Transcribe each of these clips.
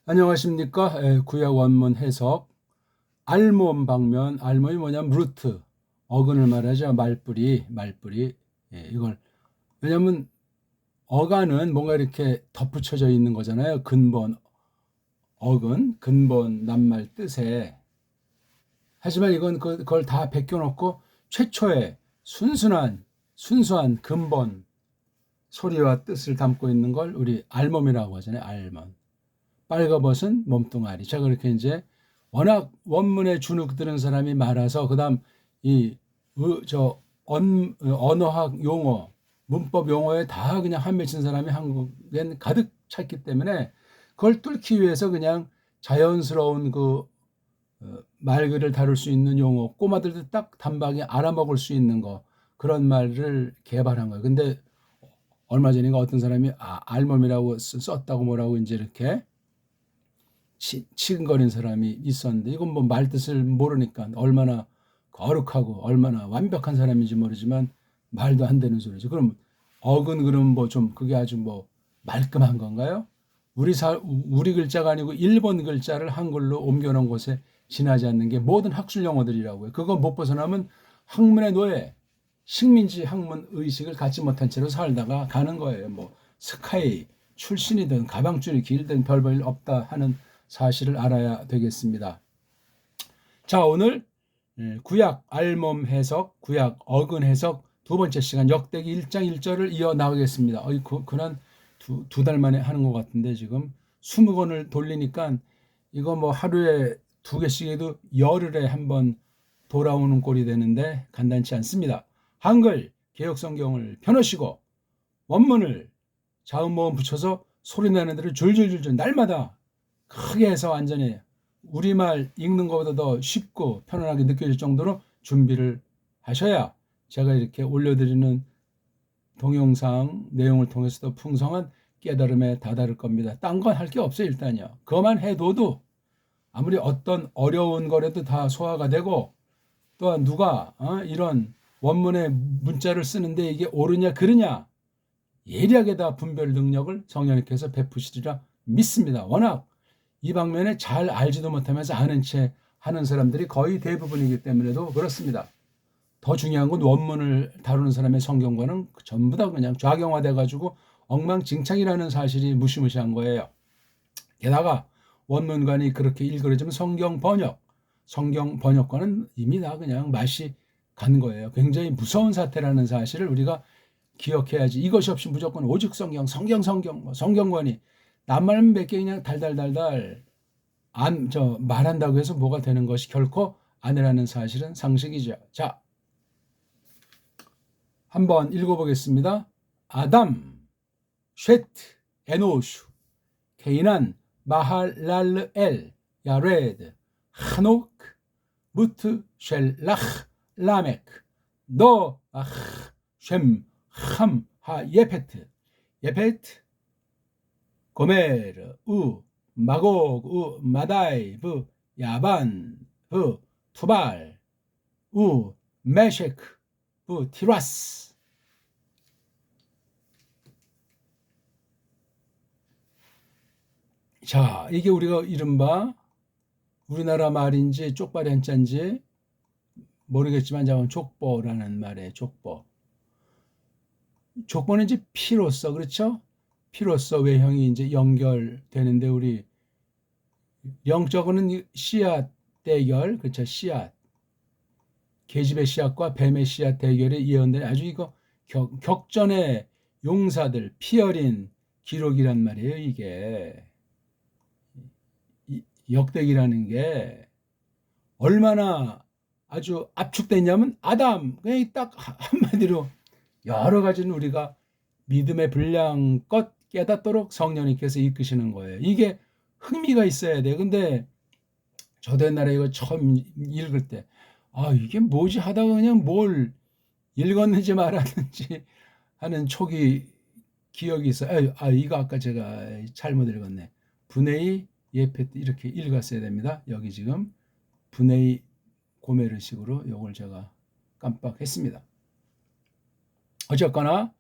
안녕하십니까? 구약 원문 해석 알몸 방면. 알몸이 뭐냐면 루트, 어근을 말하죠. 말뿌리. 이걸 왜냐면 어간은 뭔가 이렇게 덧붙여져 있는 거잖아요. 근본 어근, 근본 낱말 뜻에. 하지만 이건 그걸 다 베껴놓고 최초의 순수한 근본 소리와 뜻을 담고 있는 걸 우리 알몸이라고 하잖아요. 알몸. 빨가벗은 몸뚱아리. 자, 그렇게 이제 워낙 원문에 주눅 드는 사람이 많아서 그다음 이 언어학 용어, 문법 용어에 다 그냥 한맺힌 사람이 한국엔 가득 찼기 때문에 그걸 뚫기 위해서 그냥 자연스러운 말글을 다룰 수 있는 용어, 꼬마들도 딱 단박에 알아먹을 수 있는 거, 그런 말을 개발한 거예요. 근데 얼마 전인가 어떤 사람이 알몸이라고 썼다고 뭐라고 이제 이렇게 치근거린 사람이 있었는데, 이건 뭐 말뜻을 모르니까 얼마나 거룩하고 얼마나 완벽한 사람인지 모르지만 말도 안 되는 소리죠. 그럼 어근, 그럼 뭐 좀 그게 아주 뭐 말끔한 건가요? 우리 글자가 아니고 일본 글자를 한글로 옮겨놓은 곳에 지나지 않는 게 모든 학술 용어들이라고요. 그거 못 벗어나면 학문의 노예, 식민지 학문 의식을 갖지 못한 채로 살다가 가는 거예요. 뭐 스카이 출신이든 가방줄이 길든 별볼 없다 하는 사실을 알아야 되겠습니다. 자, 오늘 구약 알몸 해석, 구약 어근 해석 두 번째 시간 역대기 1장 1절을 이어 나가겠습니다. 그난 두 달 만에 하는 것 같은데 지금 20권을 돌리니까 이거 뭐 하루에 2개씩 해도 열흘에 한 번 돌아오는 꼴이 되는데 간단치 않습니다. 한글 개혁성경을 펴놓으시고 원문을 자음모음 붙여서 소리나는 대로 줄줄줄줄 날마다 크게 해서 완전히 우리말 읽는 것보다 더 쉽고 편안하게 느껴질 정도로 준비를 하셔야 제가 이렇게 올려드리는 동영상 내용을 통해서도 풍성한 깨달음에 다다를 겁니다. 딴 건 할 게 없어요. 일단요. 그것만 해둬도 아무리 어떤 어려운 거라도 다 소화가 되고, 또한 누가 이런 원문의 문자를 쓰는데 이게 옳으냐 그르냐 예리하게 다 분별 능력을 성령님께서 베푸시리라 믿습니다. 워낙 이 방면에 잘 알지도 못하면서 아는 채 하는 사람들이 거의 대부분이기 때문에도 그렇습니다. 더 중요한 건 원문을 다루는 사람의 성경과는 전부 다 그냥 좌경화돼 가지고 엉망진창이라는 사실이 무시무시한 거예요. 게다가 원문관이 그렇게 일그러지면 성경 번역과는 이미 다 그냥 맛이 간 거예요. 굉장히 무서운 사태라는 사실을 우리가 기억해야지. 이것이 없이 무조건 오직 성경관이 낱말 몇 개 그냥 달달달달 말한다고 해서 뭐가 되는 것이 결코 아니라는 사실은 상식이죠. 자, 한번 읽어보겠습니다. 아담, 쉐트, 에노슈, 케이난, 마할랄르엘, 야레드, 하녹, 무트, 쉘라흐, 라메크, 노아흐, 쉔, 함, 하, 예페트, 고메르, 마곡, 마다이, 야반, 투발, 메셰크, 티라스. 자, 이게 우리가 이른바 우리나라 말인지 쪽발이 한자인지 모르겠지만 족보라는 말이에요. 족보는 이제 피로서, 그렇죠? 피로서 외형이 이제 연결되는데, 우리 영적으로는 씨앗 대결, 그렇죠? 씨앗, 계집의 씨앗과 뱀의 씨앗 대결의 예언들이 아주 이거 격전의 용사들, 피 어린 기록이란 말이에요. 이게 역대기라는 게 얼마나 아주 압축됐냐면, 아담, 그냥 딱 한마디로 여러 가지는 우리가 믿음의 분량껏 깨닫도록 성령님께서 이끄시는 거예요. 이게 흥미가 있어야 돼요. 근데 저도 옛날에 이거 처음 읽을 때 이게 뭐지 하다가 그냥 뭘 읽었는지 말았는지 하는 초기 기억이 있어요. 이거 아까 제가 잘못 읽었네. 분해의 예페 이렇게 읽었어야 됩니다. 여기 지금 분해의 고메르식으로 이걸 제가 깜빡했습니다. 어쨌거나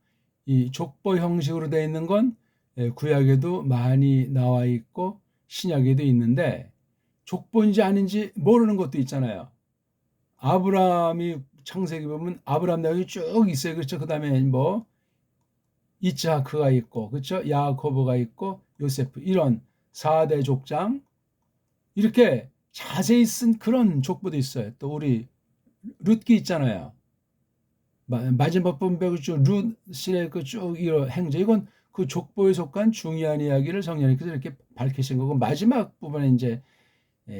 이 족보 형식으로 되어 있는 건 구약에도 많이 나와 있고, 신약에도 있는데 족보인지 아닌지 모르는 것도 있잖아요. 아브라함이 창세기 보면 아브라함 내용이 쭉 있어요. 그렇죠? 그다음에 뭐 이츠하크가 있고, 그렇죠? 야코브가 있고, 요세프, 이런 4대 족장 이렇게 자세히 쓴 그런 족보도 있어요. 또 우리 룻기 있잖아요. 마지막 분배고 쭉 룻의 그쭉 이런 행제, 이건 그 족보에 속한 중요한 이야기를 성령님께서 이렇게 밝히신 거고, 마지막 부분에 이제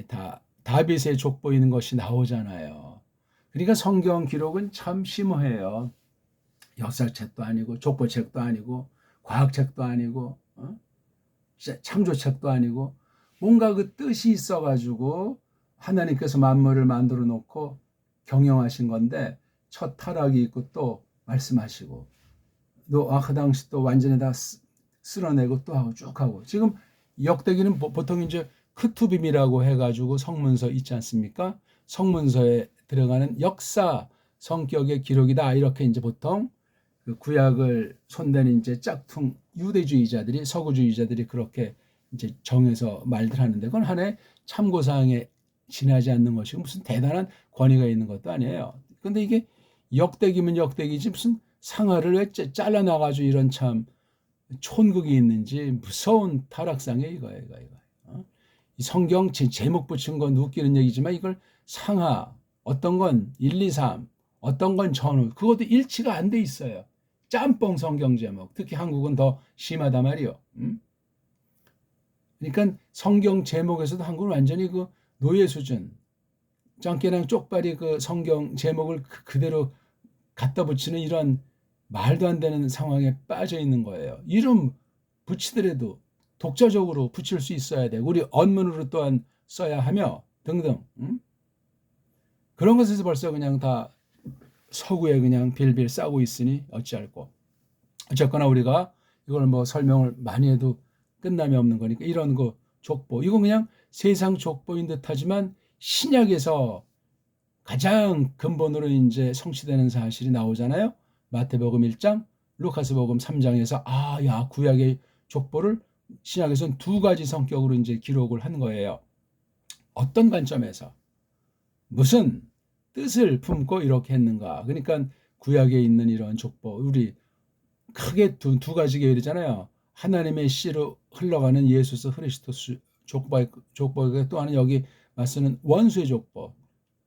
다 다윗의 족보인 것이 나오잖아요. 그러니까 성경 기록은 참 심오해요. 역사책도 아니고 족보책도 아니고 과학책도 아니고 창조책도 아니고 뭔가 그 뜻이 있어가지고 하나님께서 만물을 만들어 놓고 경영하신 건데 첫 타락이 있고 또 말씀하시고 또 그 당시 또 완전히 다 쓸어내고 또 하고 쭉 하고 지금 역대기는 보통 이제 크투빔이라고 해가지고 성문서 있지 않습니까? 성문서에 들어가는 역사 성격의 기록이다 이렇게 이제 보통 그 구약을 손대는 이제 짝퉁 유대주의자들이 서구주의자들이 그렇게 이제 정해서 말들 하는데 그건 하나의 참고사항에 지나지 않는 것이고 무슨 대단한 권위가 있는 것도 아니에요. 근데 이게 역대기면 역대기지 무슨 상하를 왜 잘라놔가지고 이런 참 촌극이 있는지 무서운 타락상에 이거예요. 이 성경 제목 붙인 건 웃기는 얘기지만 이걸 상하 어떤 건 1, 2, 3 어떤 건 전후 그것도 일치가 안 돼 있어요. 짬뽕 성경 제목 특히 한국은 더 심하단 말이요. 그러니까 성경 제목에서도 한국은 완전히 그 노예 수준 짱깨랑 쪽발이 그 성경 제목을 그대로 갖다 붙이는 이런 말도 안 되는 상황에 빠져 있는 거예요. 이름 붙이더라도 독자적으로 붙일 수 있어야 돼. 우리 언문으로 또한 써야 하며 등등. 그런 것에서 벌써 그냥 다 서구에 그냥 빌빌 싸고 있으니 어찌할꼬. 어쨌거나 우리가 이걸 뭐 설명을 많이 해도 끝남이 없는 거니까 이런 거 족보. 이거 그냥 세상 족보인 듯 하지만 신약에서 가장 근본으로 이제 성취되는 사실이 나오잖아요. 마태복음 1장, 루카스복음 3장에서 야 구약의 족보를 신약에서는 두 가지 성격으로 이제 기록을 한 거예요. 어떤 관점에서 무슨 뜻을 품고 이렇게 했는가? 그러니까 구약에 있는 이런 족보, 우리 크게 두 가지 계열이잖아요. 하나님의 씨로 흘러가는 예수스 그리스도스 족보가 또 하나 여기 맞서는 원수의 족보,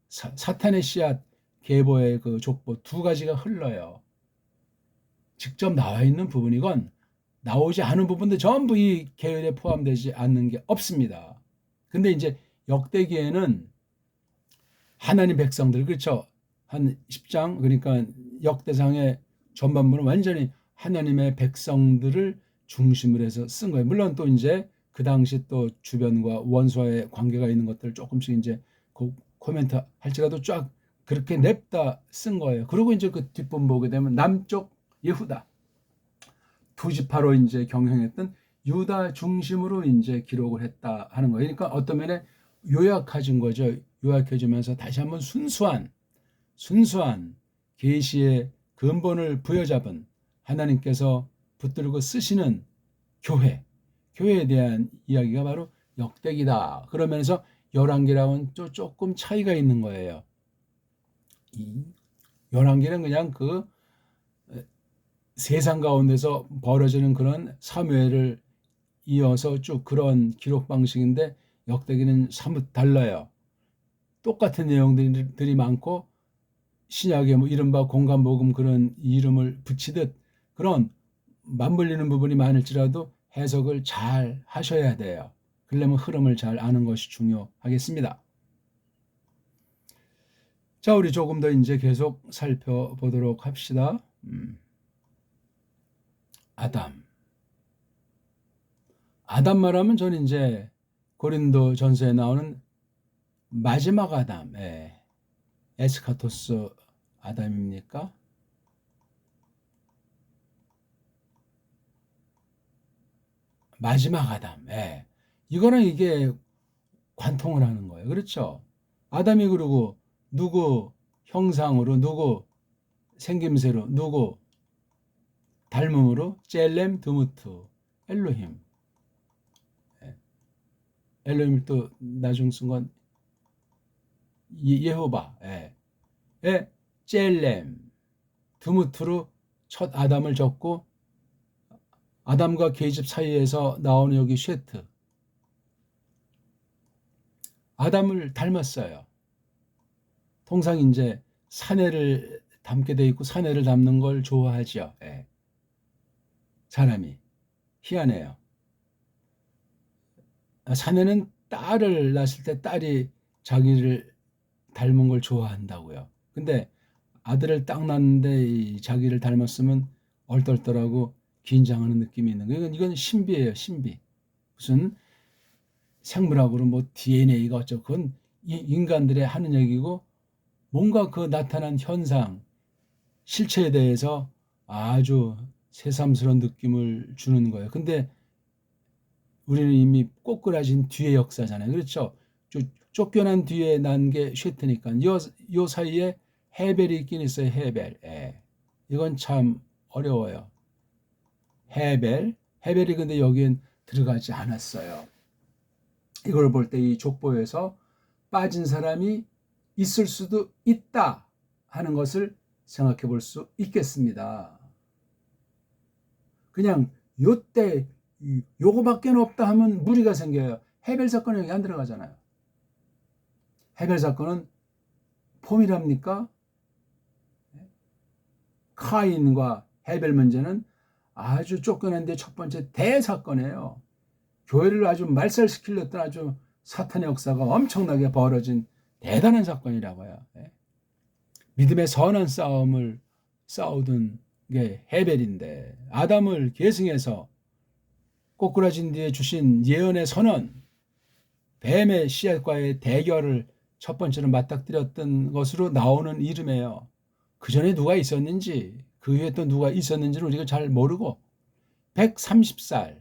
사탄의 씨앗 계보의 그 족보 두 가지가 흘러요. 직접 나와 있는 부분이건 나오지 않은 부분도 전부 이 계열에 포함되지 않는 게 없습니다. 근데 이제 역대기에는 하나님 백성들 그렇죠. 한 10장 그러니까 역대상의 전반부는 완전히 하나님의 백성들을 중심으로 해서 쓴 거예요. 물론 또 이제 그 당시 또 주변과 원수와의 관계가 있는 것들을 조금씩 이제 코멘트 할지라도 쫙 그렇게 냅다 쓴 거예요. 그리고 이제 그 뒷부분 보게 되면 남쪽 예후다 두 지파로 이제 경영했던 유다 중심으로 이제 기록을 했다 하는 거예요. 그러니까 어떤 면에 요약해진 거죠. 요약해주면서 다시 한번 순수한 계시의 근본을 부여잡은 하나님께서 붙들고 쓰시는 교회에 대한 이야기가 바로 역대기다. 그러면서 열왕기랑은 또 조금 차이가 있는 거예요. 이 열왕기는 그냥 그 세상 가운데서 벌어지는 그런 사무엘을 이어서 쭉 그런 기록 방식인데 역대기는 사뭇 달라요. 똑같은 내용들이 많고 신약에 뭐 이른바 공간복음 그런 이름을 붙이듯 그런 맞물리는 부분이 많을지라도 해석을 잘 하셔야 돼요. 그러려면 흐름을 잘 아는 것이 중요하겠습니다. 자, 우리 조금 더 이제 계속 살펴보도록 합시다. 아담 말하면 저는 이제 고린도 전서에 나오는 마지막 아담, 에스카토스 아담입니까? 마지막 아담, 이거랑 이게 관통을 하는 거예요. 그렇죠? 아담이 그러고 누구 형상으로, 누구 생김새로, 누구 닮음으로 젤렘 드무트 엘로힘. 엘로힘을 또 나중 쓴 건 예호바, 젤렘, 드무트로 첫 아담을 졌고, 아담과 계집 사이에서 나오는 여기 쉐트, 아담을 닮았어요. 통상 이제 사내를 닮게 돼 있고 사내를 닮는 걸 좋아하죠. 사람이 희한해요. 사내는 딸을 낳았을 때 딸이 자기를 닮은 걸 좋아한다고요. 근데 아들을 딱 낳는데 자기를 닮았으면 얼떨떨하고 긴장하는 느낌이 있는 거예요. 이건 신비예요, 신비. 무슨 생물학으로 뭐 DNA가 어쩌고 그건 인간들의 하는 얘기고, 뭔가 그 나타난 현상, 실체에 대해서 아주 새삼스러운 느낌을 주는 거예요. 근데 우리는 이미 꼬꾸라진 뒤의 역사잖아요. 그렇죠? 쫓겨난 뒤에 난 게 쉐트니까. 요 사이에 헤벨이 있긴 있어요. 헤벨. 이건 참 어려워요. 헤벨이 근데 여기엔 들어가지 않았어요. 이걸 볼 때 이 족보에서 빠진 사람이 있을 수도 있다 하는 것을 생각해 볼 수 있겠습니다. 그냥 요때 요거밖에 없다 하면 무리가 생겨요. 헤벨 사건은 여기 안 들어가잖아요. 헤벨 사건은 폼이랍니까? 카인과 헤벨 문제는 아주 쫓겨난 데 첫 번째 대사건이에요. 교회를 아주 말살시키려던 아주 사탄의 역사가 엄청나게 벌어진 대단한 사건이라고요. 믿음의 선한 싸움을 싸우던 게 헤벨인데, 아담을 계승해서 꼬꾸라진 뒤에 주신 예언의 선언, 뱀의 씨앗과의 대결을 첫 번째로 맞닥뜨렸던 것으로 나오는 이름이에요. 그 전에 누가 있었는지, 그 후에 또 누가 있었는지를 우리가 잘 모르고, 130살,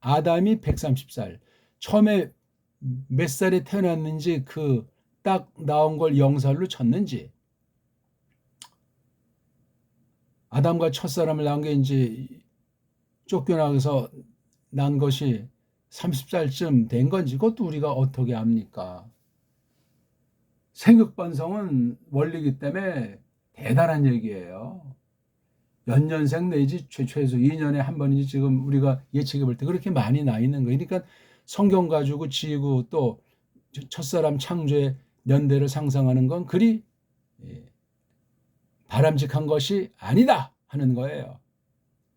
아담이 130살, 처음에 몇 살에 태어났는지 그 딱 나온 걸 영살로 쳤는지, 아담과 첫사람을 낳은 게 이제 쫓겨나서 난 것이 30살쯤 된 건지 그것도 우리가 어떻게 압니까? 생육번성은 원리이기 때문에 대단한 얘기예요. 연년생 내지 최소 2년에 한 번인지 지금 우리가 예측해 볼 때 그렇게 많이 나 있는 거예요. 그러니까 성경 가지고 지구 또 첫사람 창조의 연대를 상상하는 건 그리 바람직한 것이 아니다 하는 거예요.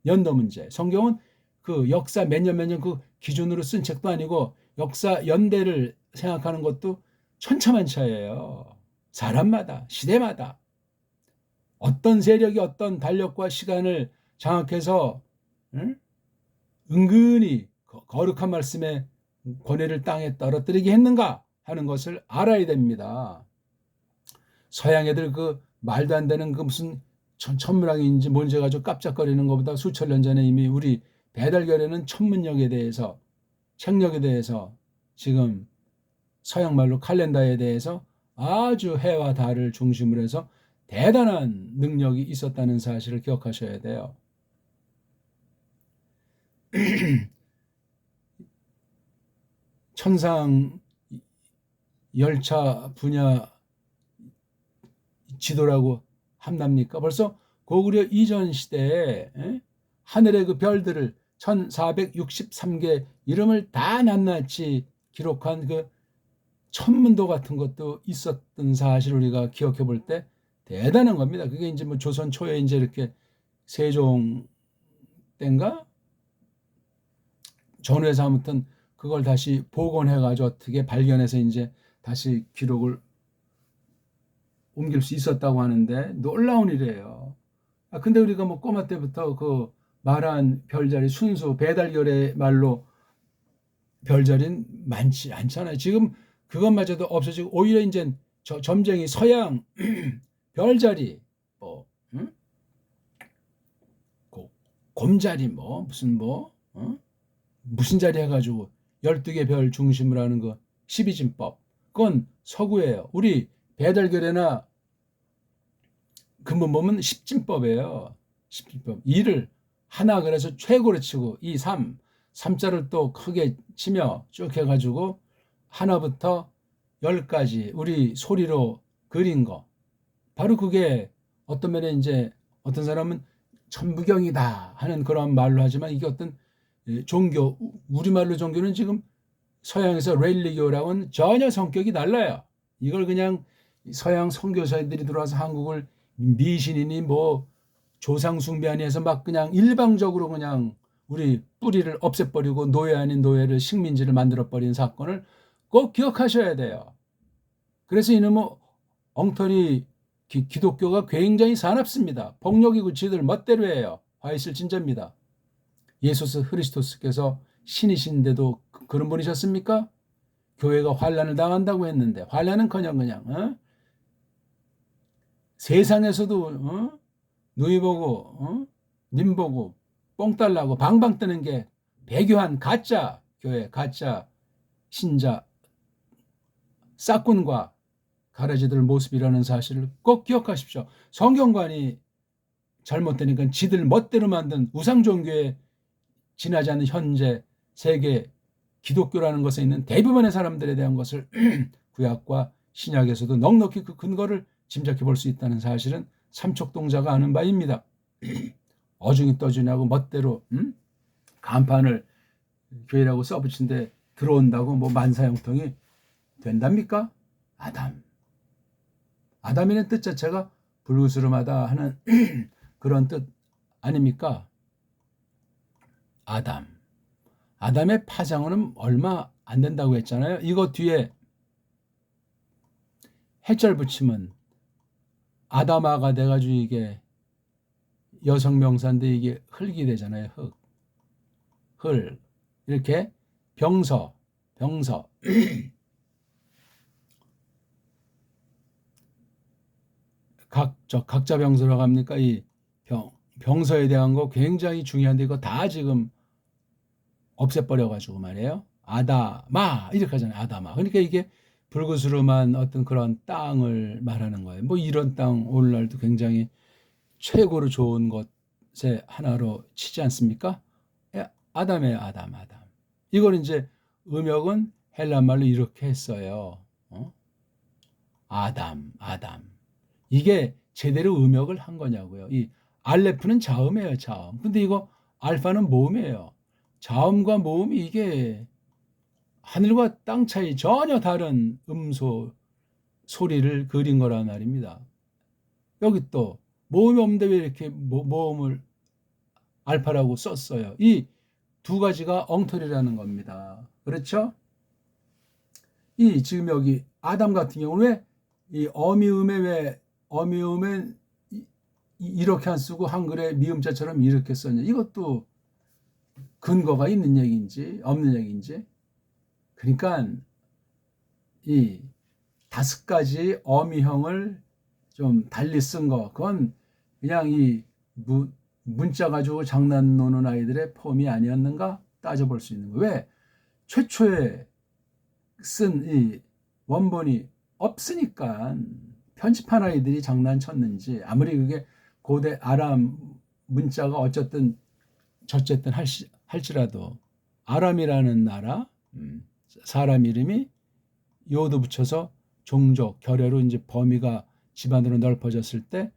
연도 문제. 성경은 그 역사 몇 년 그 기준으로 쓴 책도 아니고 역사 연대를 생각하는 것도 천차만차예요. 사람마다, 시대마다 어떤 세력이 어떤 달력과 시간을 장악해서 은근히 거룩한 말씀의 권위를 땅에 떨어뜨리게 했는가 하는 것을 알아야 됩니다. 서양 애들 그 말도 안 되는 그 무슨 천문학인지 뭔지 가지고 깜짝거리는 것보다 수천 년 전에 이미 우리 배달결에는 천문력에 대해서, 책력에 대해서, 지금 서양 말로 칼렌다에 대해서 아주 해와 달을 중심으로 해서 대단한 능력이 있었다는 사실을 기억하셔야 돼요. 천상 열차 분야 지도라고 합납니까? 벌써 고구려 이전 시대에 하늘의 그 별들을 1463개 이름을 다 낱낱이 기록한 그 천문도 같은 것도 있었던 사실을 우리가 기억해 볼 때 대단한 겁니다. 그게 이제 뭐 조선 초에 이제 이렇게 세종 때인가 전후에서 아무튼 그걸 다시 복원해 가지고 어떻게 발견해서 이제 다시 기록을 옮길 수 있었다고 하는데 놀라운 일이에요. 근데 우리가 뭐 꼬마 때부터 그 말한 별자리 순수 배달결의 말로 별자리는 많지 않잖아요. 지금 그것마저도 없어지고 오히려 이제 점쟁이 서양 별자리 뭐 곰자리 뭐 무슨 뭐 무슨 자리 해가지고 12개 별 중심으로 하는 거 12진법 그건 서구예요. 우리 배달결에나 근본 보면 10진법이에요. 10진법 2를 하나 그래서 최고로 치고 2, 3, 삼자를 또 크게 치며 쭉 해가지고 하나부터 10까지 우리 소리로 그린 거. 바로 그게 어떤 면에 이제 어떤 사람은 천부경이다 하는 그런 말로 하지만 이게 어떤 종교, 우리말로 종교는 지금 서양에서 렐리교라고는 전혀 성격이 달라요. 이걸 그냥 서양 선교사들이 들어와서 한국을 미신이니 뭐 조상 숭배하니 해서 막 그냥 일방적으로 그냥 우리 뿌리를 없애버리고 노예 아닌 노예를 식민지를 만들어버린 사건을 꼭 기억하셔야 돼요. 그래서 이놈의 엉터리 기독교가 굉장히 사납습니다. 폭력이고 지들 멋대로 해요. 화 있을 진짜입니다. 예수 그리스도께서 신이신데도 그런 분이셨습니까? 교회가 환난을 당한다고 했는데 환난은커녕 그냥 세상에서도 누이 보고 님 보고 뽕 달라고 방방 뜨는 게 배교한 가짜 교회, 가짜 신자 싹군과 가라지들 모습이라는 사실을 꼭 기억하십시오. 성경관이 잘못되니까 지들 멋대로 만든 우상종교에 지나지 않는 현재 세계 기독교라는 것에 있는 대부분의 사람들에 대한 것을 구약과 신약에서도 넉넉히 그 근거를 짐작해 볼 수 있다는 사실은 삼척동자가 아는 바입니다. 어중이 떠주냐고 멋대로 간판을 교회라고 써붙인데 들어온다고 뭐 만사형통이 된답니까? 아담이라는 뜻 자체가 불구스름하다 하는 그런 뜻 아닙니까? 아담의 파장은 얼마 안 된다고 했잖아요. 이거 뒤에 해절 붙이면 아담아가 돼가지고 이게 여성 명사인데 이게 흙이 되잖아요. 흙. 이렇게 병서. 각자 병서라고 합니까? 이 병서에 대한 거 굉장히 중요한데 이거 다 지금 없애버려가지고 말이에요. 아다마 이렇게 하잖아요. 아다마. 그러니까 이게 불구스름한 어떤 그런 땅을 말하는 거예요. 뭐 이런 땅 오늘날도 굉장히 최고로 좋은 것의 하나로 치지 않습니까? 아담이에요. 아담. 이걸 이제 음역은 헬라 말로 이렇게 했어요. 아담. 이게 제대로 음역을 한 거냐고요. 이 알레프는 자음이에요. 자음. 근데 이거 알파는 모음이에요. 자음과 모음이 이게 하늘과 땅 차이 전혀 다른 소리를 그린 거란 말입니다. 여기 또 모음이 없는데 왜 이렇게 모음을 알파라고 썼어요. 이 두 가지가 엉터리라는 겁니다. 그렇죠? 이 지금 여기 아담 같은 경우는 이 어미음에 왜 어미음은 이렇게 안 쓰고 한글에 미음자처럼 이렇게 썼냐. 이것도 근거가 있는 얘기인지 없는 얘기인지. 그러니까 이 5가지 어미형을 좀 달리 쓴 거, 그건 그냥 이 문자 가지고 장난 노는 아이들의 폼이 아니었는가 따져볼 수 있는 거예요. 왜? 최초에 쓴 이 원본이 없으니까 편집한 아이들이 장난쳤는지, 아무리 그게 고대 아람 문자가 어쨌든 저쨌든 할지라도 아람이라는 나라 사람 이름이 요도 붙여서 종족 결여로 이제 범위가 집안으로 넓어졌을 때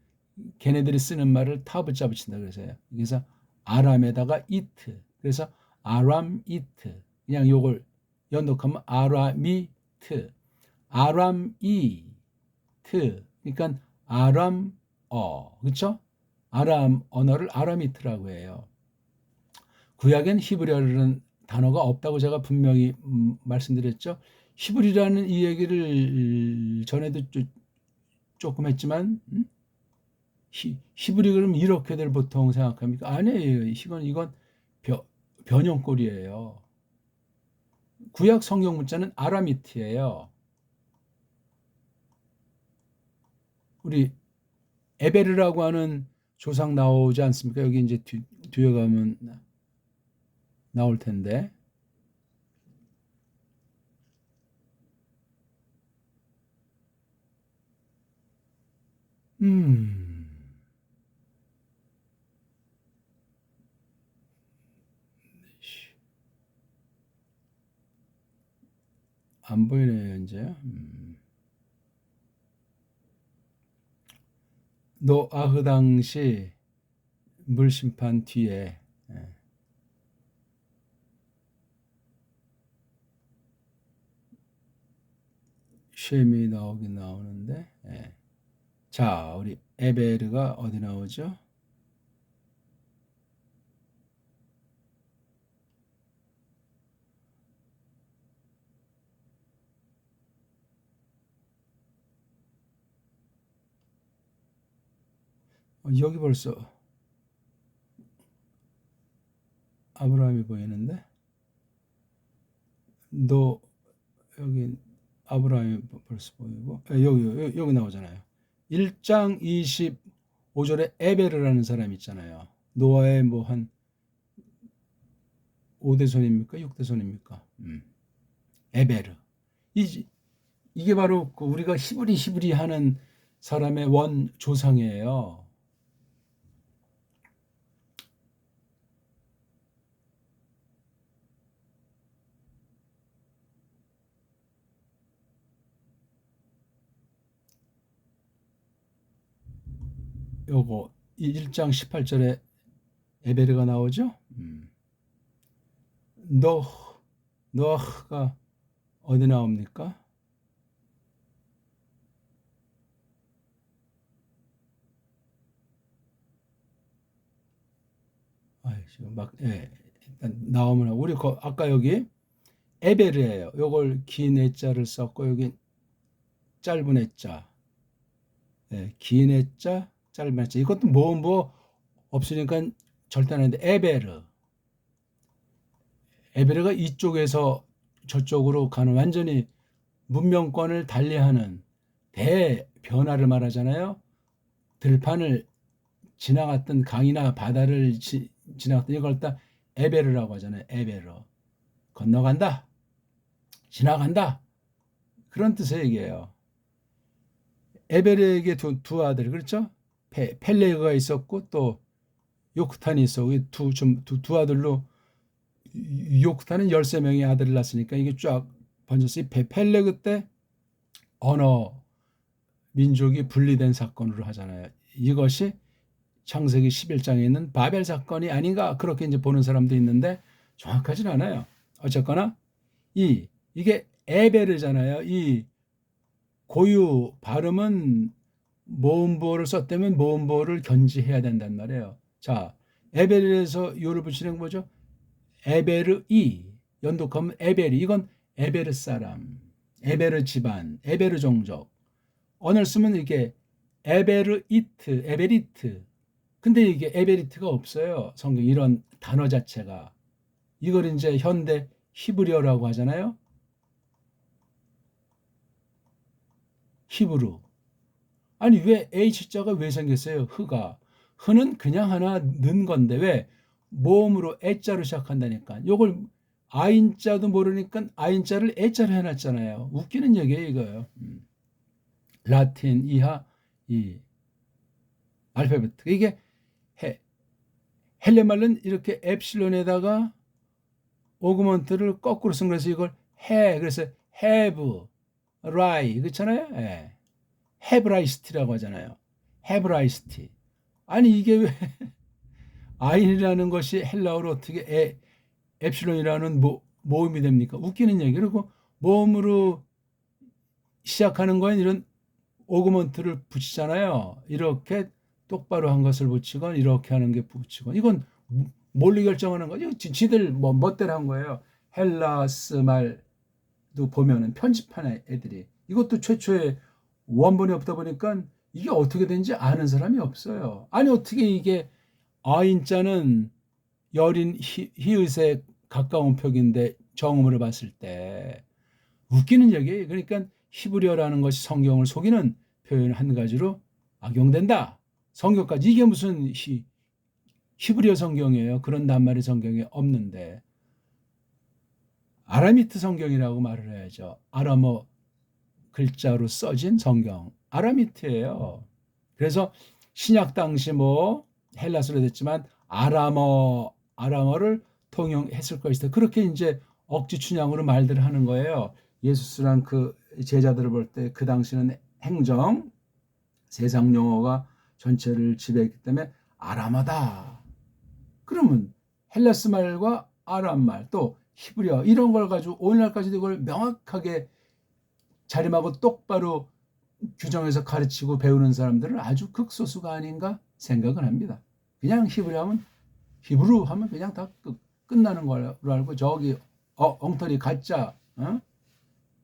걔네들이 쓰는 말을 타 붙잡으친다 그래서요. 그래서 아람에다가 이트. 그래서 아람 이트. 그냥 요걸 연독하면 아라미트. 아람이트. 그러니까 아람어. 그렇죠? 아람 언어를 아라미트라고 해요. 구약엔 히브리어라는 단어가 없다고 제가 분명히 말씀드렸죠. 히브리라는 이 얘기를 전에도 조금 했지만 히브리 그럼 이렇게들 보통 생각합니까? 아니에요. 이건 변형꼴이에요. 구약 성경 문자는 아라미트예요. 우리 에베르라고 하는 조상 나오지 않습니까? 여기 이제 뒤에 가면 나올 텐데. 안 보이네요, 이제. 노아흐 당시 물심판 뒤에 셈이 나오긴 나오는데, 자, 우리 에베르가 어디 나오죠? 여기 벌써 아브라함이 보이는데, 너 여기 아브라함이 벌써 보이고, 여기 나오잖아요. 1장 25절에 에베르라는 사람이 있잖아요. 노아의 뭐 한 5대손입니까? 6대손입니까? 에베르. 이게 바로 그 우리가 히브리 하는 사람의 원 조상이에요. 요거 1장 18절에 에베르가 나오죠? 노아가 어디 나옵니까? 지금 일단 나오면 우리 아까 여기 에베르예요. 요걸 긴 애자를 썼고 여기 짧은 애자. 긴 애자, 짧은 애자. 이것도 뭐 없으니까 절대 안 하는데 에베르가 이쪽에서 저쪽으로 가는 완전히 문명권을 달리하는 대변화를 말하잖아요. 들판을 지나갔던 강이나 바다를 지나갔던 이걸 다 에베르라고 하잖아요. 에베르. 건너간다. 지나간다. 그런 뜻의 얘기예요. 에베르에게 두 아들, 그렇죠? 펠레그가 있었고 또 요크탄이 있었고 두 아들로 요크탄은 13명의 아들을 낳았으니까 이게 쫙 번졌어요. 펠레그 때 언어 민족이 분리된 사건으로 하잖아요. 이것이 창세기 11장에 있는 바벨 사건이 아닌가 그렇게 이제 보는 사람도 있는데 정확하진 않아요. 어쨌거나 이게 에베르잖아요. 이 고유 발음은 모음보를 썼다면 모음보를 견지해야 된단 말이에요. 자, 에베르에서 요를 붙이는 거 뭐죠? 에베르이 연독하면 에베르. 이건 에베르 사람, 에베르 집안, 에베르 종족. 언어를 쓰면 이게 에베리트. 근데 이게 에베리트가 없어요. 성경 이런 단어 자체가. 이걸 이제 현대 히브리어라고 하잖아요. 히브루. 아니 왜 H자가 왜 생겼어요? 흐는 그냥 하나 넣은 건데 왜 모음으로 애자로 시작한다니까. 요걸 아인자도 모르니까 아인자를 애자로 해놨잖아요. 웃기는 얘기예요 이거요. 라틴 이하 이 알파벳. 이게 헬레말은 이렇게 엡실론에다가 오그먼트를 거꾸로 쓴 거라서 이걸 그래서 have, lie 그렇잖아요. 헤브라이스티라고 하잖아요. 헤브라이스티. 아니 이게 왜 아인이라는 것이 헬라어로 어떻게 엡실론이라는 모음이 됩니까? 웃기는 얘기. 그리고 모음으로 시작하는 거엔 이런 오그먼트를 붙이잖아요. 이렇게 똑바로 한 것을 붙이건 이렇게 하는 게 붙이건 이건 뭘로 결정하는 거죠? 지들 멋대로 한 거예요. 헬라스 말도 보면은 편집하는 애들이 이것도 최초에 원본이 없다 보니까 이게 어떻게 된지 아는 사람이 없어요. 아니 어떻게 이게 아인자는 여린 히읗에 가까운 표기인데 정음으로 봤을 때 웃기는 얘기예요. 그러니까 히브리어라는 것이 성경을 속이는 표현 한 가지로 악용된다. 성경까지 이게 무슨 히브리어 성경이에요. 그런 낱말이 성경에 없는데 아라미트 성경이라고 말을 해야죠. 아람어 글자로 써진 성경 아라미트예요. 그래서 신약 당시 헬라스로 됐지만 아람어를 통용했을 것이다. 그렇게 이제 억지 춘향으로 말들을 하는 거예요. 예수스랑 그 제자들을 볼 때 그 당시는 행정, 세상 용어가 전체를 지배했기 때문에 아람어다. 그러면 헬라스 말과 아람 말, 또 히브리어 이런 걸 가지고 오늘날까지도 이걸 명확하게 자림하고 똑바로 규정해서 가르치고 배우는 사람들은 아주 극소수가 아닌가 생각을 합니다. 그냥 히브루 하면 그냥 다 끝나는 걸로 알고, 저기 엉터리 가짜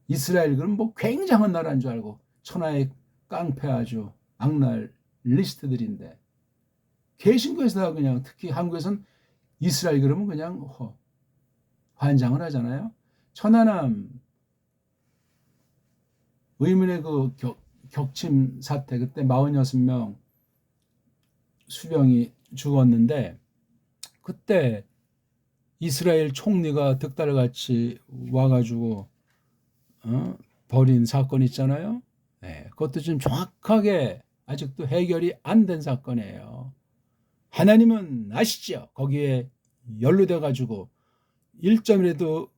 이스라엘 그럼 뭐 굉장한 나라인 줄 알고 천하의 깡패 아주 악랄 리스트들인데, 개신교에서 그냥 특히 한국에서는 이스라엘 그러면 그냥 환장을 하잖아요. 천안함 의문의 그 격침 사태, 그때 46명 수병이 죽었는데, 그때 이스라엘 총리가 득달같이 와가지고 벌인 사건 있잖아요. 네, 그것도 좀 정확하게 아직도 해결이 안 된 사건이에요. 하나님은 아시죠? 거기에 연루돼 가지고 1점이라도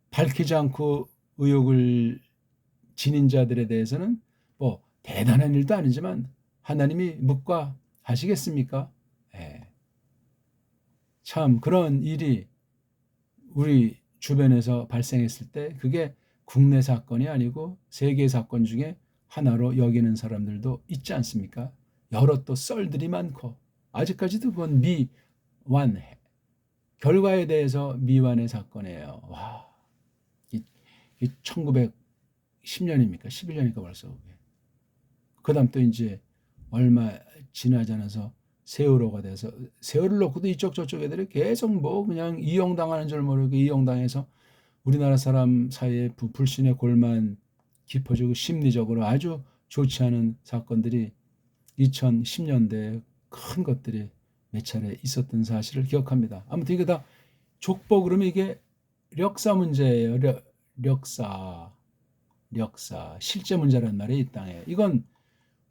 밝히지 않고 의혹을 지닌 자들에 대해서는 뭐 대단한 일도 아니지만 하나님이 묵과하시겠습니까? 예. 참 그런 일이 우리 주변에서 발생했을 때 그게 국내 사건이 아니고 세계 사건 중에 하나로 여기는 사람들도 있지 않습니까? 여러 또 썰들이 많고 아직까지도 그건 미완, 결과에 대해서 미완의 사건이에요. 와, 이 1910년입니까? 11년이니까 벌써. 그 다음 또 이제 얼마 지나지 않아서 세월호가 돼서, 세월을 놓고도 이쪽 저쪽 애들이 계속 뭐 그냥 이용당하는 줄 모르고 이용당해서 우리나라 사람 사이에 불신의 골만 깊어지고 심리적으로 아주 좋지 않은 사건들이 2010년대에 큰 것들이 몇 차례 있었던 사실을 기억합니다. 아무튼 이게 다 족보, 그러면 이게 력사 문제예요. 력사 실제 문제란 말이에요. 이 땅에 이건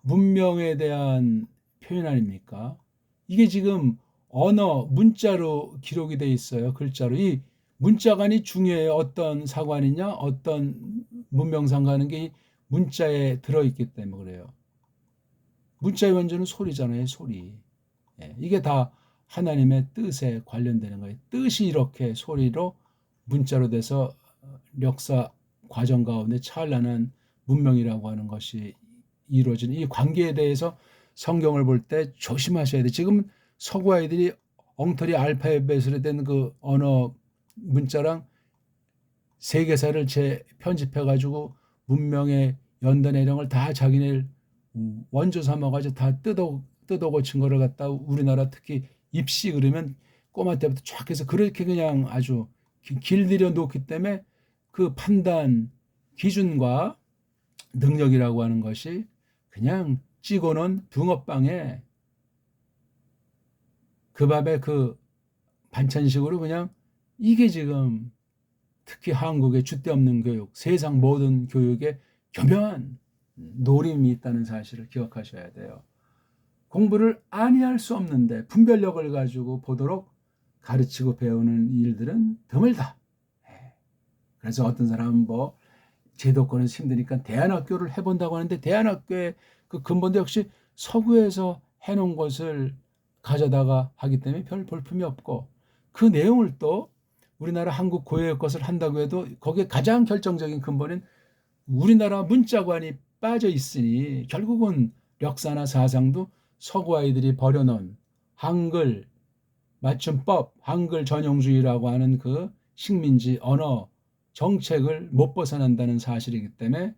문명에 대한 표현 아닙니까? 이게 지금 언어 문자로 기록이 돼 있어요. 글자로. 이 문자관이 중요해요. 어떤 사관이냐 어떤 문명상가 하는 게 이 문자에 들어있기 때문에 그래요. 문자의 원조는 소리잖아요. 소리. 이게 다 하나님의 뜻에 관련되는 거예요. 뜻이 이렇게 소리로 문자로 돼서 역사 과정 가운데 찬란한 문명이라고 하는 것이 이루어지는 이 관계에 대해서 성경을 볼 때 조심하셔야 돼요. 지금 서구 아이들이 엉터리 알파벳으로 된 그 언어 문자랑 세계사를 편집해가지고 문명의 연단의 이런 걸 다 자기네 원조 삼아가지고 다 뜯어 고친 거를 갖다 우리나라 특히 입시 그러면 꼬마 때부터 쫙 해서 그렇게 그냥 아주 길들여 놓기 때문에 그 판단 기준과 능력이라고 하는 것이 그냥 찍어놓은 붕어빵에 그 밥에 그 반찬식으로 그냥, 이게 지금 특히 한국의 줏대 없는 교육, 세상 모든 교육에 교묘한 노림이 있다는 사실을 기억하셔야 돼요. 공부를 아니할 수 없는데 분별력을 가지고 보도록 가르치고 배우는 일들은 드물다. 그래서 어떤 사람은 뭐 제도권에서 힘드니까 대안학교를 해본다고 하는데, 대안학교의 그 근본도 역시 서구에서 해놓은 것을 가져다가 하기 때문에 별 볼품이 없고, 그 내용을 또 우리나라 한국 고유의 것을 한다고 해도 거기에 가장 결정적인 근본은 우리나라 문자관이 빠져 있으니 결국은 역사나 사상도 서구 아이들이 버려놓은 한글 맞춤법, 한글 전용주의라고 하는 그 식민지 언어 정책을 못 벗어난다는 사실이기 때문에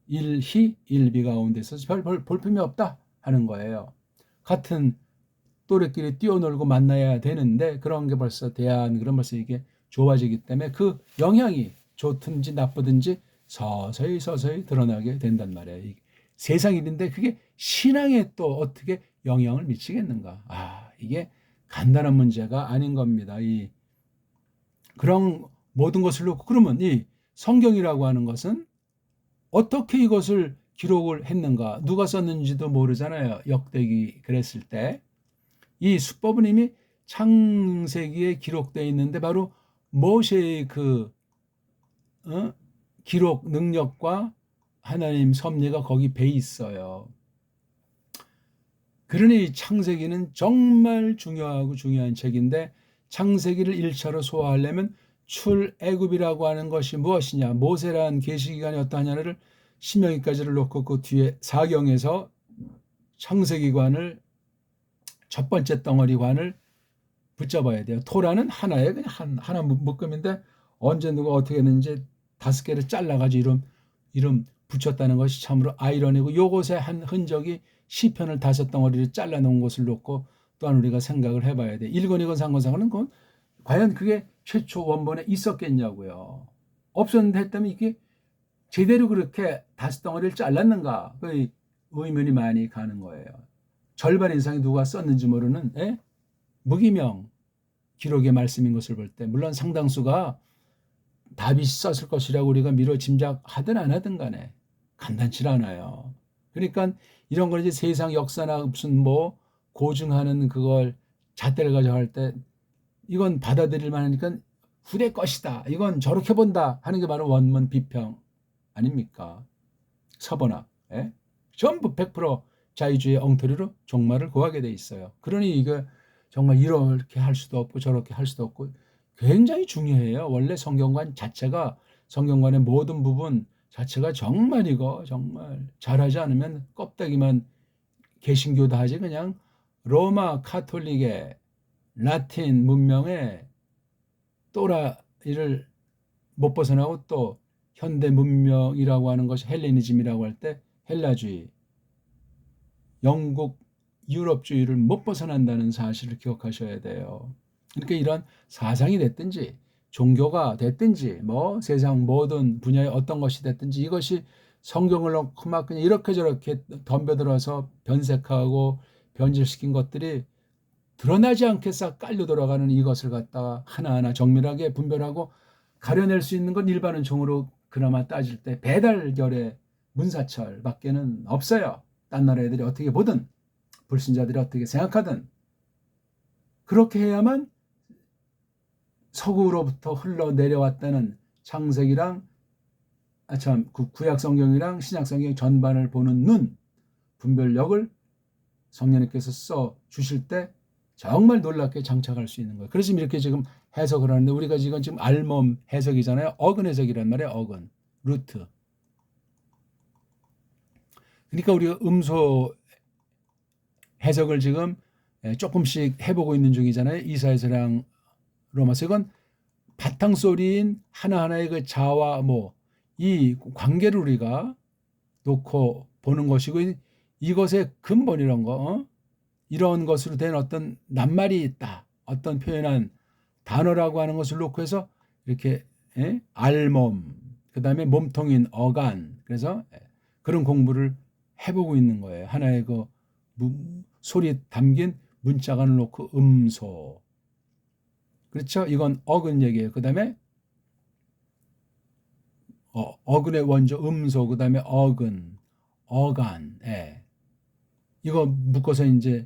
일희 일비 가운데서 별 볼품이 없다 하는 거예요. 같은 또래끼리 뛰어놀고 만나야 되는데 그런 게 벌써 그런 벌써 이게 좋아지기 때문에 그 영향이 좋든지 나쁘든지 서서히 드러나게 된단 말이에요. 세상 일인데 그게 신앙에 또 어떻게 영향을 미치겠는가? 이게 간단한 문제가 아닌 겁니다. 그런 모든 것을 놓고, 그러면 이 성경이라고 하는 것은 어떻게 이것을 기록을 했는가? 누가 썼는지도 모르잖아요. 역대기 그랬을 때. 이 수법은 이미 창세기에 기록되어 있는데 바로 모세의 그 기록 능력과 하나님 섭리가 거기 배 있어요. 그러니 창세기는 정말 중요하고 중요한 책인데 창세기를 1차로 소화하려면 출애굽이라고 하는 것이 무엇이냐, 모세란 계시기관이 어떠하냐를 신명기까지를 놓고 그 뒤에 사경에서 창세기관을 첫 번째 덩어리관을 붙잡아야 돼요. 토라는 하나의 그냥 하나 묶음인데 언제 누가 어떻게 했는지 5개를 잘라가지고 이름 붙였다는 것이 참으로 아이러니고 요것의 한 흔적이 시편을 5덩어리를 잘라놓은 것을 놓고 또한 우리가 생각을 해봐야 돼. 일권이건 상권상은 그건 과연 그게 최초 원본에 있었겠냐고요. 없었는데 했다면 이게 제대로 그렇게 5덩어리를 잘랐는가? 그 의문이 많이 가는 거예요. 절반 이상이 누가 썼는지 모르는 무기명 기록의 말씀인 것을 볼 때 물론 상당수가 다윗이 썼을 것이라고 우리가 미뤄 짐작하든 안 하든 간에 간단치 않아요. 그러니까 이런 걸 이제 세상 역사나 무슨 뭐 고증하는 그걸 잣대를 가지고 할 때 이건 받아들일 만하니까 후대 것이다. 이건 저렇게 본다 하는 게 바로 원문 비평 아닙니까? 서번화. 전부 100% 자유주의 엉터리로 종말을 구하게 돼 있어요. 그러니 이거 정말 이렇게 할 수도 없고 저렇게 할 수도 없고 굉장히 중요해요. 원래 성경관 자체가 성경관의 모든 부분 자체가 정말 이거 정말 잘하지 않으면 껍데기만 개신교도 하지 그냥 로마 카톨릭의 라틴 문명의 또라이를 못 벗어나고 또 현대 문명이라고 하는 것이 헬레니즘이라고 할 때 헬라주의, 영국 유럽주의를 못 벗어난다는 사실을 기억하셔야 돼요. 그러니까 이런 사상이 됐든지 종교가 됐든지 뭐 세상 모든 분야의 어떤 것이 됐든지 이것이 성경을 놓고 막 그냥 이렇게 저렇게 덤벼들어서 변색하고 변질시킨 것들이 드러나지 않게 싹 깔려 돌아가는 이것을 갖다가 하나하나 정밀하게 분별하고 가려낼 수 있는 건 일반은총으로 그나마 따질 때 배달결의 문사철밖에는 없어요. 딴 나라 애들이 어떻게 보든 불신자들이 어떻게 생각하든 그렇게 해야만 서구로부터 흘러내려왔다는 창세기랑 구약 성경이랑 신약 성경 전반을 보는 눈 분별력을 성령님께서 써 주실 때 정말 놀랍게 장착할 수 있는 거예요. 그래서 이렇게 지금 해석을 하는데 우리가 지금 알몸 해석이잖아요. 어근 해석이란 말이에요. 어근, 루트. 그러니까 우리가 음소 해석을 지금 조금씩 해보고 있는 중이잖아요. 이사야서랑 로마서. 이건 바탕소리인 하나하나의 그 자와 이 관계를 우리가 놓고 보는 것이고 이것의 근본이란 거 이런 것으로 된 어떤 낱말이 있다. 어떤 표현한 단어라고 하는 것을 놓고 해서 이렇게 알몸 그 다음에 몸통인 어간 그래서 그런 공부를 해보고 있는 거예요. 하나의 그 소리 담긴 문자간을 놓고 음소 그렇죠? 이건 어근 얘기예요. 그 다음에 어근의 원조 음소 그 다음에 어근 어간 이거 묶어서 이제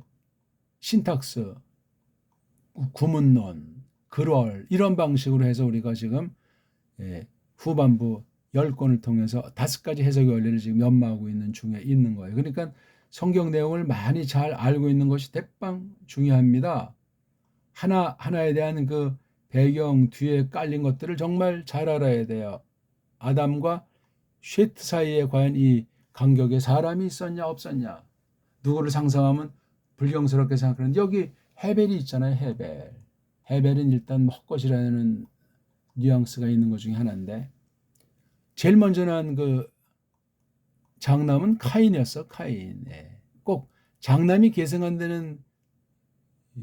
신탁스 구문론 글월 이런 방식으로 해서 우리가 지금 후반부 10권을 통해서 5가지 해석의 원리를 지금 연마하고 있는 중에 있는 거예요. 그러니까 성경 내용을 많이 잘 알고 있는 것이 대빵 중요합니다. 하나에 대한 그 배경 뒤에 깔린 것들을 정말 잘 알아야 돼요. 아담과 쉐트 사이에 과연 이 간격에 사람이 있었냐 없었냐 누구를 상상하면 불경스럽게 생각하는데 여기 헤벨이 있잖아요. 헤벨은 일단 헛것이라는 뉘앙스가 있는 것 중에 하나인데 제일 먼저 난 그 장남은 카인이었어. 카인. 꼭 장남이 계승한 데는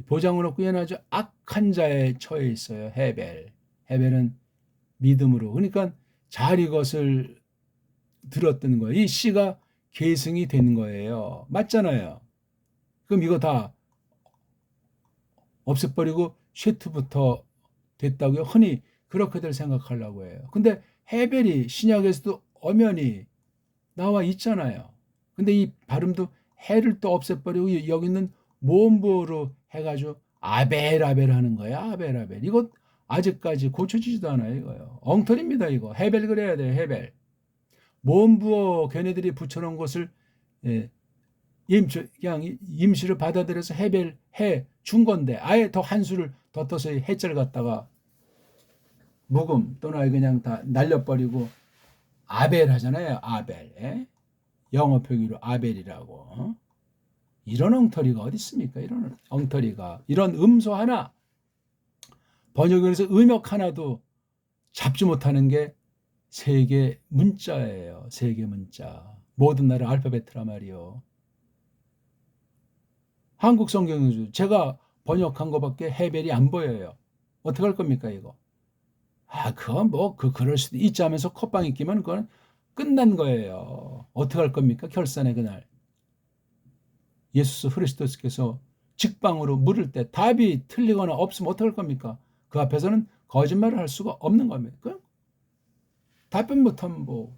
보장을 얻고 얘는 아주 악한 자에 처해 있어요. 헤벨은 믿음으로. 그러니까 잘 이것을 들었던 거예요. 이 씨가 계승이 된 거예요. 맞잖아요. 그럼 이거 다 없애버리고 쉐트부터 됐다고요? 흔히 그렇게들 생각하려고 해요. 근데 헤벨이 신약에서도 엄연히 나와 있잖아요. 근데 이 발음도 해를 또 없애버리고 여기 있는 모음부로 해가지고 아벨 하는 거야. 아벨. 이거 아직까지 고쳐지지도 않아요. 이거요. 엉터리입니다. 이거. 해벨 그래야 돼요. 해벨. 몸부어 걔네들이 붙여놓은 것을 예, 그냥 임시로 받아들여서 해벨해 준 건데 아예 더 한 수를 더 떠서 해자를 갖다가 묵음 또는 아예 그냥 다 날려버리고 아벨 하잖아요. 아벨. 예? 영어 표기로 아벨이라고. 이런 엉터리가 어디 있습니까? 이런 엉터리가. 이런 음소 하나 번역에서 음역 하나도 잡지 못하는 게 세계 문자예요. 세계 문자. 모든 나라 알파벳이라 말이요. 한국 성경에서 제가 번역한 것밖에 해벨이 안 보여요. 어떡할 겁니까 이거? 그건 뭐 그럴 수도 있지 하면서 콧방이 끼면 그건 끝난 거예요. 어떡할 겁니까? 결산의 그날. 예수 그리스도께서 직방으로 물을 때 답이 틀리거나 없으면 어떡할 겁니까? 그 앞에서는 거짓말을 할 수가 없는 겁니다. 답변 못하면 뭐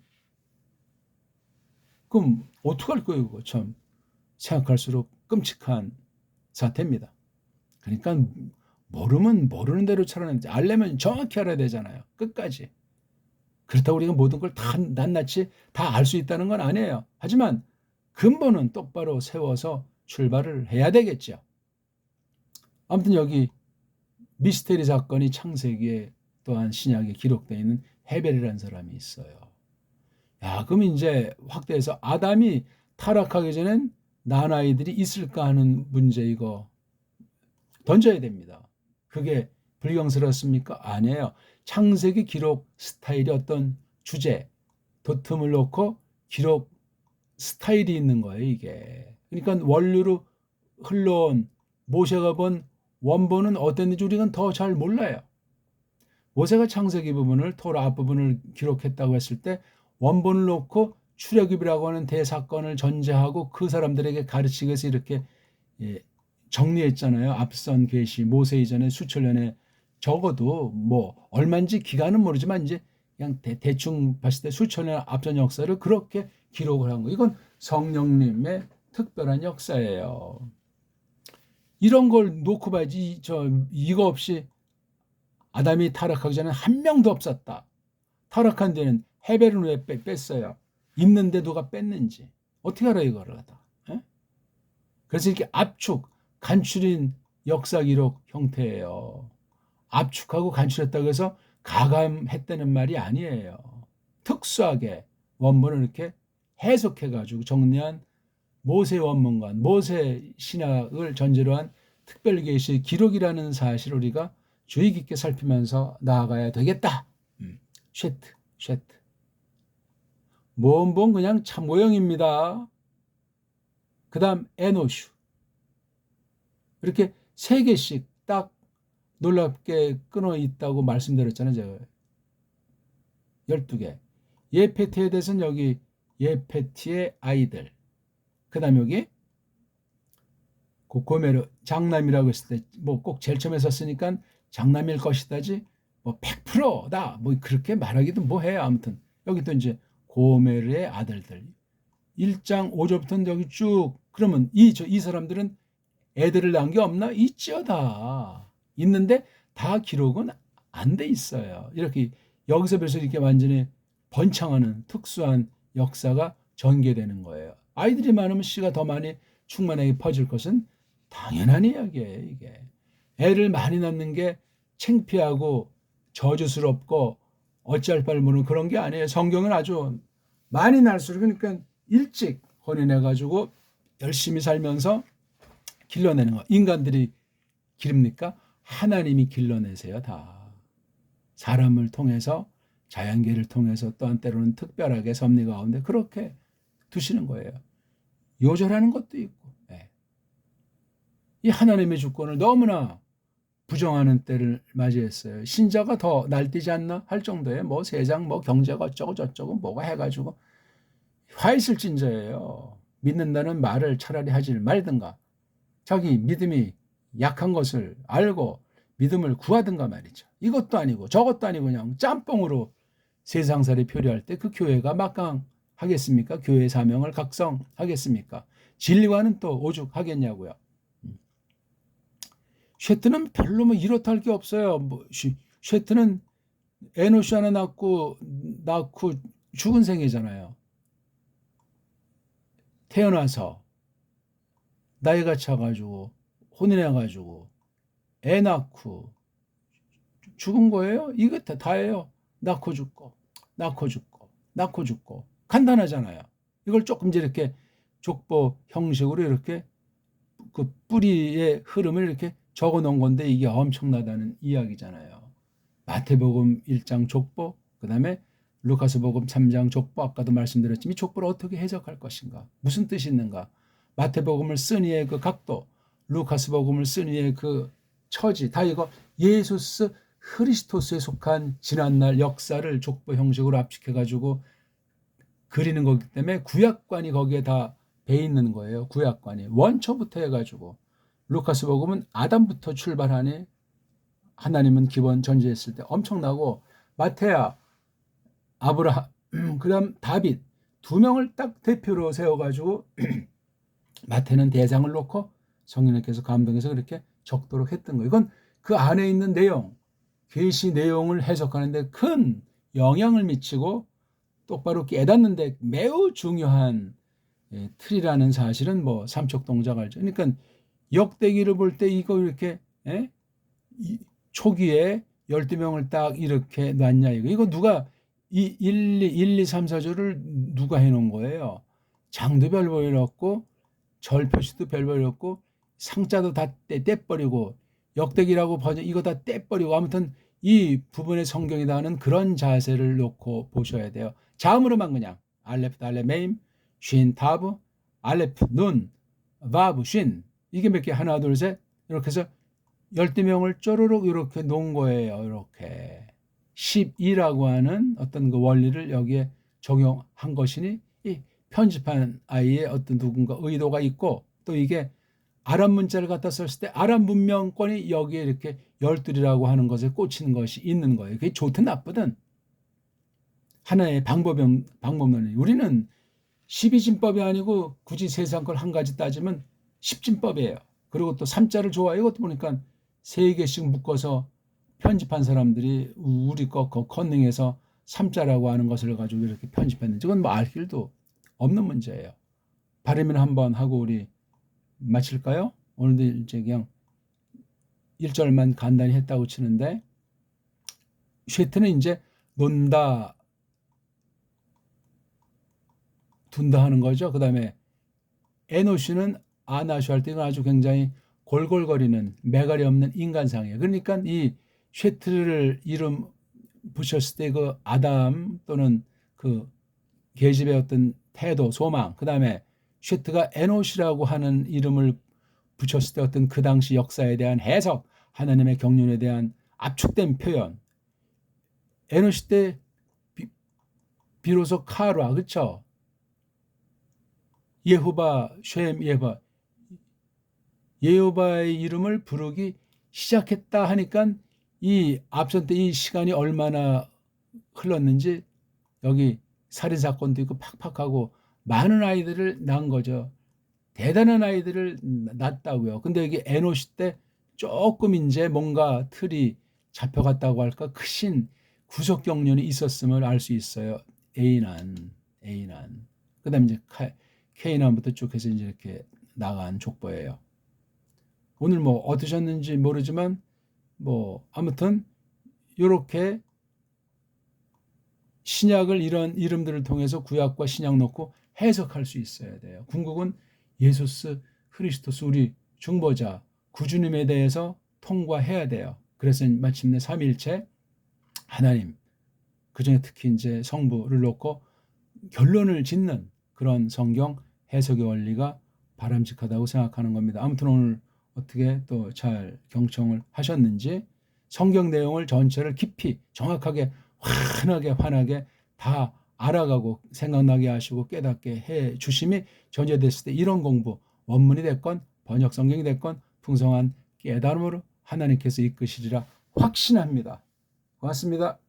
그럼 어떡할 거예요? 그거 참 생각할수록 끔찍한 사태입니다. 그러니까 모르면 모르는 대로 차라는지 알려면 정확히 알아야 되잖아요. 끝까지. 그렇다고 우리가 모든 걸 다 낱낱이 다 알 수 있다는 건 아니에요. 하지만 근본은 똑바로 세워서 출발을 해야 되겠죠. 아무튼 여기 미스테리 사건이 창세기에 또한 신약에 기록되어 있는 헤벨이라는 사람이 있어요. 그럼 이제 확대해서 아담이 타락하기 전엔 난아이들이 있을까 하는 문제 이거 던져야 됩니다. 그게 불경스럽습니까? 아니에요. 창세기 기록 스타일이 어떤 주제, 도틈을 놓고 기록 스타일이 있는 거예요, 이게. 그러니까 원류로 흘러온 모세가 본 원본은 어땠는지 우리는 더 잘 몰라요. 모세가 창세기 부분을 토라 앞부분을 기록했다고 했을 때 원본을 놓고 출애굽이라고 하는 대사건을 전제하고 그 사람들에게 가르치기 위해서 이렇게 정리했잖아요. 앞선 계시 모세 이전에 수천 년에 적어도 뭐 얼마인지 기간은 모르지만 이제 그냥 대충 봤을 때 수천 년 앞선 역사를 그렇게 기록을 한 거. 이건 성령님의 특별한 역사예요. 이런 걸 놓고 봐야지 이거 없이 아담이 타락하기 전에 한 명도 없었다. 타락한 데는 헤벨은 왜 뺐어요? 있는데 누가 뺐는지 어떻게 알아 이거를 갖다. 그래서 이렇게 압축, 간추린 역사 기록 형태예요. 압축하고 간추렸다고 해서 가감했다는 말이 아니에요. 특수하게 원본을 이렇게 해석해가지고 정리한 모세 원문관, 모세 신학을 전제로 한 특별계시 기록이라는 사실을 우리가 주의 깊게 살피면서 나아가야 되겠다. 쉐트. 원본 그냥 참고형입니다. 그 다음 에노슈. 이렇게 3개씩 딱 놀랍게 끊어 있다고 말씀드렸잖아요. 제가 12개. 예페티에 대해서는 여기 예페티의 아이들. 그 다음 여기 고메르 장남이라고 했을 때 뭐 꼭 제일 처음에 썼으니까 장남일 것이다지 뭐 100%다 뭐 그렇게 말하기도 뭐해요. 아무튼 여기 또 이제 고메르의 아들들 1장 5절부터는 여기 쭉 그러면 이 사람들은 애들을 낳은 게 없나? 있지요. 다 있는데 다 기록은 안 돼 있어요. 이렇게 여기서 벌써 이렇게 완전히 번창하는 특수한 역사가 전개되는 거예요. 아이들이 많으면 씨가 더 많이 충만하게 퍼질 것은 당연한 이야기예요. 이게 애를 많이 낳는 게 창피하고 저주스럽고 어찌할 바를 모르는 그런 게 아니에요. 성경은 아주 많이 날수록 그러니까 일찍 혼인해가지고 열심히 살면서 길러내는 거. 인간들이 기릅니까? 하나님이 길러내세요. 다. 사람을 통해서 자연계를 통해서 또한 때로는 특별하게 섭리 가운데 그렇게 두시는 거예요. 요절하는 것도 있고. 이 하나님의 주권을 너무나 부정하는 때를 맞이했어요. 신자가 더 날뛰지 않나 할 정도의 뭐 세상 뭐 경제가 어쩌고 저쩌고 뭐가 해가지고 화 있을 진저예요. 믿는다는 말을 차라리 하지 말든가 자기 믿음이 약한 것을 알고 믿음을 구하든가 말이죠. 이것도 아니고 저것도 아니고 그냥 짬뽕으로 세상살이 표류할 때 그 교회가 막강하겠습니까? 교회의 사명을 각성하겠습니까? 진리와는 또 오죽하겠냐고요. 쉐트는 별로 뭐 이렇다 할 게 없어요. 뭐 쉐트는 에노시 하나 낳고 죽은 생이잖아요. 태어나서 나이가 차가지고 혼인해가지고 애 낳고 죽은 거예요? 이거 다예요. 낳고 죽고 간단하잖아요. 이걸 조금 이렇게 족보 형식으로 이렇게 그 뿌리의 흐름을 이렇게 적어 놓은 건데 이게 엄청나다는 이야기잖아요. 마태복음 1장 족보, 그 다음에 루카스복음 3장 족보, 아까도 말씀드렸지만 이 족보를 어떻게 해석할 것인가, 무슨 뜻이 있는가, 마태복음을 쓴 이의 그 각도, 루카스복음을 쓴 이의 그 처지, 다 이거 예수스 크리스토스에 속한 지난날 역사를 족보 형식으로 압축해가지고 그리는 거기 때문에 구약관이 거기에 다 배 있는 거예요. 구약관이 원초부터 해가지고 루카스복음은 아담부터 출발하니 하나님은 기본 전제했을 때 엄청나고, 마태야 아브라함 그다음 다윗 두 명을 딱 대표로 세워가지고 마태는 대상을 놓고 성령님께서 감동해서 그렇게 적도록 했던 거예요. 이건 그 안에 있는 내용, 계시 내용을 해석하는데 큰 영향을 미치고 똑바로 깨닫는데 매우 중요한 틀이라는 사실은 뭐 삼척동작 알죠. 그러니까 역대기를 볼 때 이거 이렇게 초기에 12명을 딱 이렇게 놨냐, 이거 누가 이 1, 2, 3, 4조를 누가 해놓은 거예요. 장도 별버렸고 절표시도 별버렸고 상자도 다 떼버리고 역대기라고 번역 이거 다 떼버리고, 아무튼 이 부분의 성경이다 하는 그런 자세를 놓고 보셔야 돼요. 자음으로만 그냥 알레프 달레 메임 쉰 타브 알레프 눈 바브 쉰, 이게 몇 개, 하나 둘 셋 이렇게 해서 12명을 쪼르륵 이렇게 놓은 거예요. 이렇게 12라고 하는 어떤 그 원리를 여기에 적용한 것이니 이 편집한 아이의 어떤 누군가 의도가 있고, 또 이게 아랍 문자를 갖다 썼을 때 아랍 문명권이 여기에 이렇게 12이라고 하는 것에 꽂히는 것이 있는 거예요. 그게 좋든 나쁘든 하나의 방법론이, 우리는 12진법이 아니고 굳이 세상 걸 한 가지 따지면 10진법이에요. 그리고 또 3자를 좋아해요. 이것도 보니까 3개씩 묶어서 편집한 사람들이 우리 거 컨닝해서 3자라고 하는 것을 가지고 이렇게 편집했는지 이건 뭐 알 길도 없는 문제예요. 발음을 한번 하고 우리 마칠까요? 오늘도 이제 그냥 1절만 간단히 했다고 치는데, 쉐트는 이제 논다 둔다 하는 거죠. 그 다음에 에노시는 아나쇼 할 때는 아주 굉장히 골골거리는 매갈이 없는 인간상이에요. 그러니까 이 쉐트를 이름 붙였을 때 그 아담 또는 그 계집의 어떤 태도, 소망, 그 다음에 쉐트가 에노시라고 하는 이름을 붙였을 때 어떤 그 당시 역사에 대한 해석, 하나님의 경륜에 대한 압축된 표현. 에노시 때 비로소 카라, 그렇죠? 예호바, 쉔 예호바, 예호바의 이름을 부르기 시작했다 하니까 이 앞선 때 이 시간이 얼마나 흘렀는지, 여기 살인사건도 있고 팍팍하고 많은 아이들을 낳은 거죠. 대단한 아이들을 낳았다고요. 근데 여기 에노시 때 조금 이제 뭔가 틀이 잡혀갔다고 할까, 크신 구속 경륜이 있었음을 알 수 있어요. 에이난. 그 다음에 이제 케이난부터 쭉 해서 이제 이렇게 나간 족보예요. 오늘 뭐 어떠셨는지 모르지만 뭐 아무튼 이렇게 신약을 이런 이름들을 통해서 구약과 신약 놓고 해석할 수 있어야 돼요. 궁극은 예수스 크리스토스 우리 중보자 구주님에 대해서 통과해야 돼요. 그래서 마침내 삼위일체 하나님, 그중에 특히 이제 성부를 놓고 결론을 짓는 그런 성경 해석의 원리가 바람직하다고 생각하는 겁니다. 아무튼 오늘 어떻게 또 잘 경청을 하셨는지, 성경 내용을 전체를 깊이 정확하게 환하게 다 알아가고 생각나게 하시고 깨닫게 해 주심이 전제됐을 때 이런 공부, 원문이 됐건 번역 성경이 됐건 풍성한 깨달음으로 하나님께서 이끄시리라 확신합니다. 고맙습니다.